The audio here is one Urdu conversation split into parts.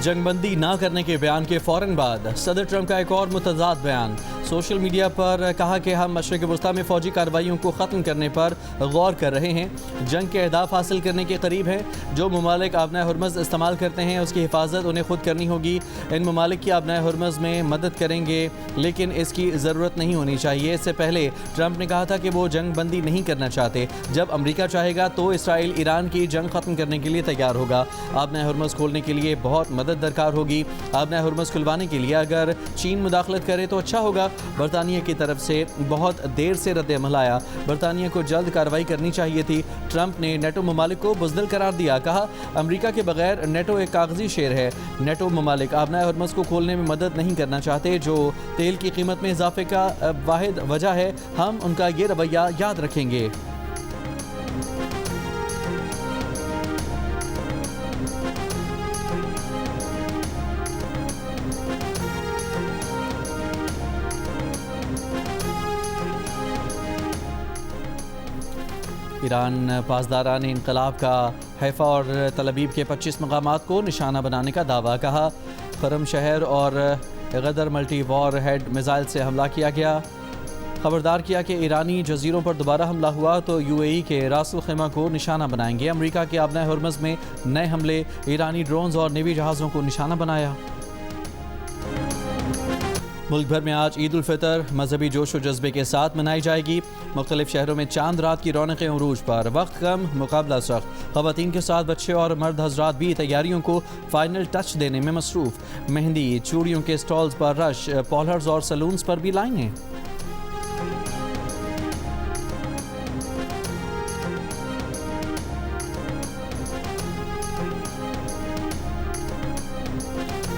جنگ بندی نہ کرنے کے بیان کے فوراً بعد صدر ٹرمپ کا ایک اور متضاد بیان. سوشل میڈیا پر کہا کہ ہم مشرق وسطیٰ میں فوجی کارروائیوں کو ختم کرنے پر غور کر رہے ہیں. جنگ کے اہداف حاصل کرنے کے قریب ہیں. جو ممالک آبنائے ہرمز استعمال کرتے ہیں اس کی حفاظت انہیں خود کرنی ہوگی. ان ممالک کی آبنائے ہرمز میں مدد کریں گے لیکن اس کی ضرورت نہیں ہونی چاہیے. اس سے پہلے ٹرمپ نے کہا تھا کہ وہ جنگ بندی نہیں کرنا چاہتے. جب امریکہ چاہے گا تو اسرائیل ایران کی جنگ ختم کرنے کے لیے تیار ہوگا. آبنائے ہرمز کھولنے کے لیے بہت مدد درکار ہوگی. آبنائے ہرمز کھلوانے کے لیے اگر چین مداخلت کرے تو اچھا ہوگا. برطانیہ کی طرف سے بہت دیر سے رد عمل آیا. برطانیہ کو جلد کارروائی کرنی چاہیے تھی. ٹرمپ نے نیٹو ممالک کو بزدل قرار دیا. کہا امریکہ کے بغیر نیٹو ایک کاغذی شیر ہے. نیٹو ممالک آبنائے ہرمز کو کھولنے میں مدد نہیں کرنا چاہتے جو تیل کی قیمت میں اضافے کا واحد وجہ ہے. ہم ان کا یہ رویہ یاد رکھیں گے. ایران پاسداران انقلاب کا حیفا اور تل ابیب کے 25 مقامات کو نشانہ بنانے کا دعویٰ. کہا خرم شہر اور غدر ملٹی وار ہیڈ میزائل سے حملہ کیا گیا. خبردار کیا کہ ایرانی جزیروں پر دوبارہ حملہ ہوا تو UAE کے راس الخیمہ کو نشانہ بنائیں گے. امریکہ کے آبنائے ہرمز میں نئے حملے. ایرانی ڈرونز اور نیوی جہازوں کو نشانہ بنایا. ملک بھر میں آج عید الفطر مذہبی جوش و جذبے کے ساتھ منائی جائے گی. مختلف شہروں میں چاند رات کی رونقیں عروج پر. وقت کم مقابلہ سخت. خواتین کے ساتھ بچے اور مرد حضرات بھی تیاریوں کو فائنل ٹچ دینے میں مصروف. مہندی چوڑیوں کے سٹالز پر رش. پارلرز اور سلونز پر بھی لائنیں.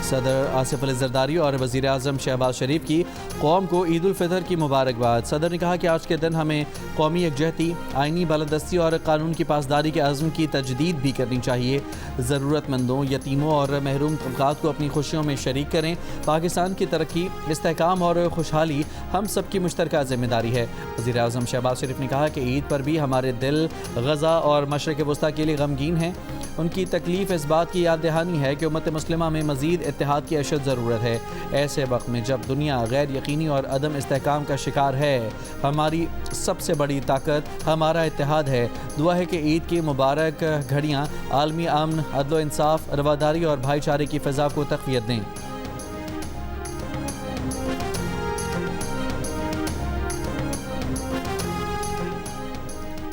صدر آصف علی زرداری اور وزیر اعظم شہباز شریف کی قوم کو عید الفطر کی مبارکباد. صدر نے کہا کہ آج کے دن ہمیں قومی یکجہتی، آئینی بالادستی اور قانون کی پاسداری کے عزم کی تجدید بھی کرنی چاہیے. ضرورت مندوں، یتیموں اور محروم طبقات کو اپنی خوشیوں میں شریک کریں. پاکستان کی ترقی، استحکام اور خوشحالی ہم سب کی مشترکہ ذمہ داری ہے. وزیر اعظم شہباز شریف نے کہا کہ عید پر بھی ہمارے دل غزہ اور مشرق وسطیٰ کے لیے غمگین ہیں. ان کی تکلیف اس بات کی یاد دہانی ہے کہ امت مسلمہ میں مزید اتحاد کی اشد ضرورت ہے. ایسے وقت میں جب دنیا غیر یقینی اور عدم استحکام کا شکار ہے، ہماری سب سے بڑی طاقت ہمارا اتحاد ہے. دعا ہے کہ عید کی مبارک گھڑیاں عالمی امن، عدل و انصاف، رواداری اور بھائی چارے کی فضا کو تقویت دیں.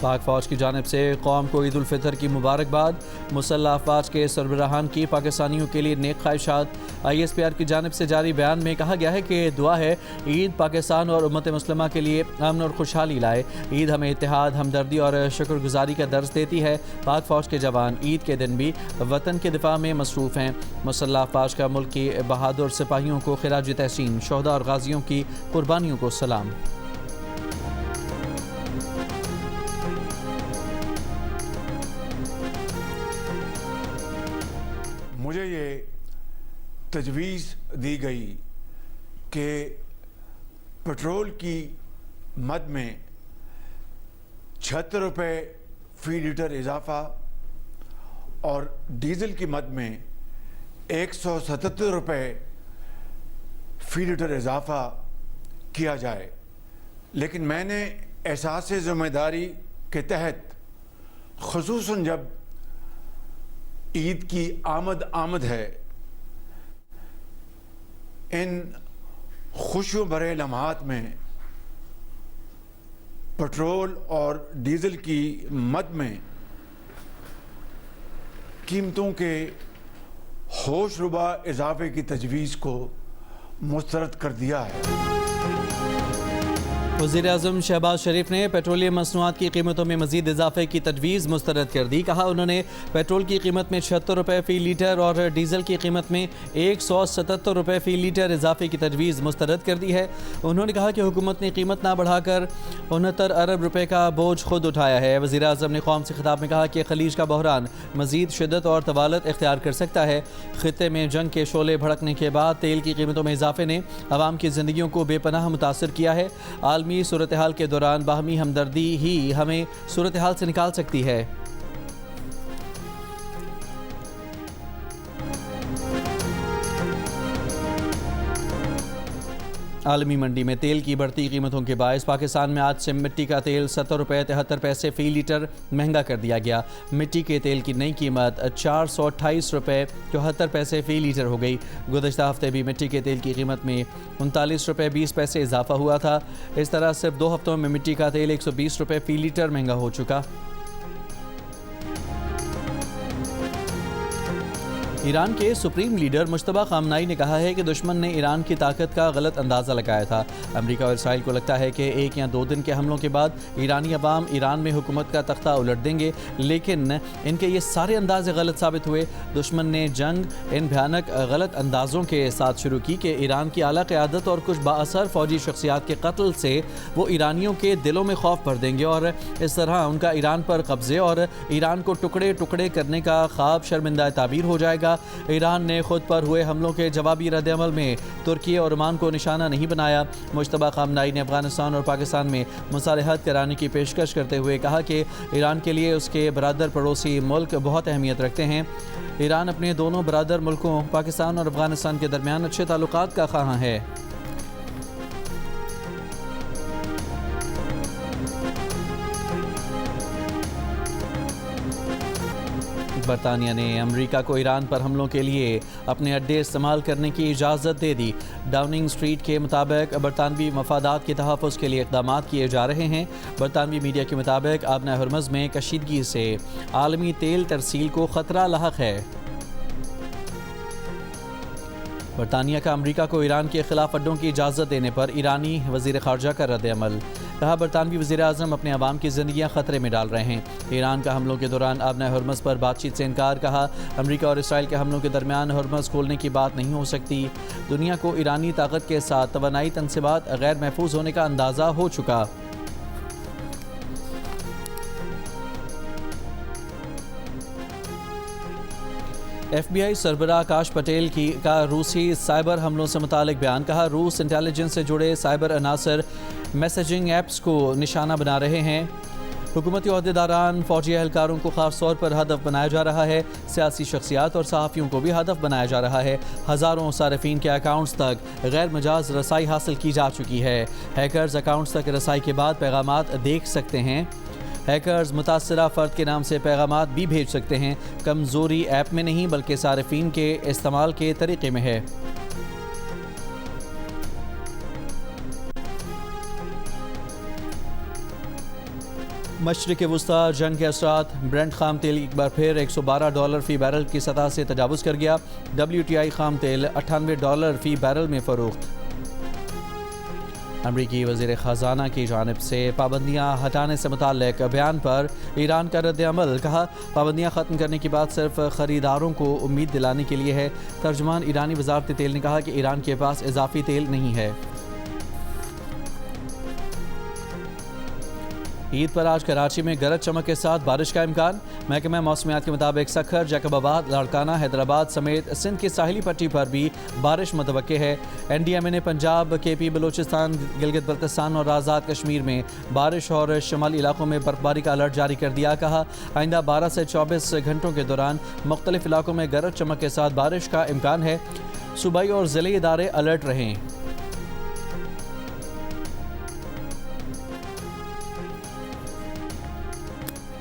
پاک فوج کی جانب سے قوم کو عید الفطر کی مبارکباد. مسلح افواج کے سربراہان کی پاکستانیوں کے لیے نیک خواہشات. ISPR کی جانب سے جاری بیان میں کہا گیا ہے کہ دعا ہے عید پاکستان اور امت مسلمہ کے لیے امن اور خوشحالی لائے. عید ہمیں اتحاد، ہمدردی اور شکر گزاری کا درس دیتی ہے. پاک فوج کے جوان عید کے دن بھی وطن کے دفاع میں مصروف ہیں. مسلح افواج کا ملک کی بہادر سپاہیوں کو خراج تحسین. شہداء اور غازیوں کی قربانیوں کو سلام. مجھے یہ تجویز دی گئی کہ پٹرول کی مد میں 76 روپے فی لیٹر اضافہ اور ڈیزل کی مد میں 177 روپے فی لیٹر اضافہ کیا جائے. لیکن میں نے احساس ذمہ داری کے تحت، خصوصاً جب عید کی آمد ہے، ان خوشیوں بھرے لمحات میں پٹرول اور ڈیزل کی مد میں قیمتوں کے ہوش ربا اضافے کی تجویز کو مسترد کر دیا ہے. وزیر اعظم شہباز شریف نے پیٹرولیم مصنوعات کی قیمتوں میں مزید اضافے کی تجویز مسترد کر دی. کہا انہوں نے پیٹرول کی قیمت میں 76 روپے فی لیٹر اور ڈیزل کی قیمت میں 177 روپے فی لیٹر اضافے کی تجویز مسترد کر دی ہے. انہوں نے کہا کہ حکومت نے قیمت نہ بڑھا کر 69 ارب روپے کا بوجھ خود اٹھایا ہے. وزیر اعظم نے قوم سے خطاب میں کہا کہ خلیج کا بحران مزید شدت اور طوالت اختیار کر سکتا ہے. خطے میں جنگ کے شعلے بھڑکنے کے بعد تیل کی قیمتوں میں اضافے نے عوام کی زندگیوں کو بے پناہ متاثر کیا ہے. عالمی صورتحال کے دوران باہمی ہمدردی ہی ہمیں صورتحال سے نکال سکتی ہے. عالمی منڈی میں تیل کی بڑھتی قیمتوں کے باعث پاکستان میں آج سے مٹی کا تیل 70 روپے 73 پیسے فی لیٹر مہنگا کر دیا گیا۔ مٹی کے تیل کی نئی قیمت 428 روپے 74 پیسے فی لیٹر ہو گئی۔ گزشتہ ہفتے بھی مٹی کے تیل کی قیمت میں 39 روپے 20 پیسے اضافہ ہوا تھا۔ اس طرح صرف 2 ہفتوں میں مٹی کا تیل 120 روپے فی لیٹر مہنگا ہو چکا۔ ایران کے سپریم لیڈر مجتبیٰ خامنائی نے کہا ہے کہ دشمن نے ایران کی طاقت کا غلط اندازہ لگایا تھا۔ امریکہ اور اسرائیل کو لگتا ہے کہ 1 یا 2 دن کے حملوں کے بعد ایرانی عوام ایران میں حکومت کا تختہ الٹ دیں گے، لیکن ان کے یہ سارے اندازے غلط ثابت ہوئے۔ دشمن نے جنگ ان بھیانک غلط اندازوں کے ساتھ شروع کی کہ ایران کی اعلیٰ قیادت اور کچھ بااثر فوجی شخصیات کے قتل سے وہ ایرانیوں کے دلوں میں خوف بھر دیں گے اور اس طرح ان کا ایران پر قبضے اور ایران کو ٹکڑے ٹکڑے کرنے کا خواب شرمندہ تعبیر ہو جائے گا۔ ایران نے خود پر ہوئے حملوں کے جوابی رد عمل میں ترکی اور عمان کو نشانہ نہیں بنایا۔ مجتبیٰ خامنائی نے افغانستان اور پاکستان میں مصالحت کرانے کی پیشکش کرتے ہوئے کہا کہ ایران کے لیے اس کے برادر پڑوسی ملک بہت اہمیت رکھتے ہیں۔ ایران اپنے دونوں برادر ملکوں پاکستان اور افغانستان کے درمیان اچھے تعلقات کا خواہاں ہے۔ برطانیہ نے امریکہ کو ایران پر حملوں کے لیے اپنے اڈے استعمال کرنے کی اجازت دے دی۔ ڈاؤننگ اسٹریٹ کے مطابق برطانوی مفادات کے تحفظ کے لیے اقدامات کیے جا رہے ہیں۔ برطانوی میڈیا کے مطابق آبنۂ ہرمز میں کشیدگی سے عالمی تیل ترسیل کو خطرہ لاحق ہے۔ برطانیہ کا امریکہ کو ایران کے خلاف اڈوں کی اجازت دینے پر ایرانی وزیر خارجہ کا رد عمل۔ کہا برطانوی وزیر اعظم اپنے عوام کی زندگیاں خطرے میں ڈال رہے ہیں۔ ایران کا حملوں کے دوران آبنۂ ہرمز پر بات چیت سے انکار۔ کہا امریکہ اور اسرائیل کے حملوں کے درمیان ہرمز کھولنے کی بات نہیں ہو سکتی۔ دنیا کو ایرانی طاقت کے ساتھ توانائی تنصیبات غیر محفوظ ہونے کا اندازہ ہو چکا۔ ایف بی آئی سربراہ آکاش پٹیل کا روسی سائبر حملوں سے متعلق بیان۔ کہا روس انٹیلیجنس سے جڑے سائبر عناصر میسیجنگ ایپس کو نشانہ بنا رہے ہیں۔ حکومتی عہدیداران فوجی اہلکاروں کو خاص طور پر ہدف بنایا جا رہا ہے۔ سیاسی شخصیات اور صحافیوں کو بھی ہدف بنایا جا رہا ہے۔ ہزاروں صارفین کے اکاؤنٹس تک غیر مجاز رسائی حاصل کی جا چکی ہے۔ ہیکرز اکاؤنٹس تک رسائی کے بعد پیغامات دیکھ سکتے ہیں۔ ہیکرز متاثرہ فرد کے نام سے پیغامات بھی بھیج سکتے ہیں۔ کمزوری ایپ میں نہیں بلکہ صارفین کے استعمال کے طریقے میں ہے۔ مشرق وسطی جنگ کے اثرات۔ برنٹ خام تیل ایک بار پھر $112 فی بیرل کی سطح سے تجاوز کر گیا۔ WTI خام تیل $98 فی بیرل میں فروخت۔ امریکی وزیر خزانہ کی جانب سے پابندیاں ہٹانے سے متعلق بیان پر ایران کا رد عمل۔ کہا پابندیاں ختم کرنے کی بات صرف خریداروں کو امید دلانے کے لیے ہے۔ ترجمان ایرانی وزارت تیل نے کہا کہ ایران کے پاس اضافی تیل نہیں ہے۔ عید پر آج کراچی میں گرج چمک کے ساتھ بارش کا امکان۔ محکمہ موسمیات کے مطابق سکھر، جیکب آباد، لاڑکانہ، حیدرآباد سمیت سندھ کی ساحلی پٹی پر بھی بارش متوقع ہے۔ NDMA نے پنجاب، KP، بلوچستان، گلگت بلتستان اور آزاد کشمیر میں بارش اور شمالی علاقوں میں برفباری کا الرٹ جاری کر دیا۔ کہا آئندہ 12 سے 24 گھنٹوں کے دوران مختلف علاقوں میں گرج چمک کے ساتھ بارش کا امکان ہے۔ صوبائی اور ضلعی ادارے الرٹ رہیں۔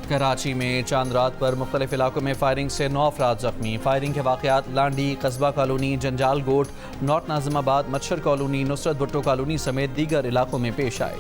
کراچی میں چاند رات پر مختلف علاقوں میں فائرنگ سے 9 افراد زخمی۔ فائرنگ کے واقعات لانڈی، قصبہ کالونی، جنجال گوٹ، نارتھ ناظم آباد، مچھر کالونی، نصرت بھٹو کالونی سمیت دیگر علاقوں میں پیش آئے۔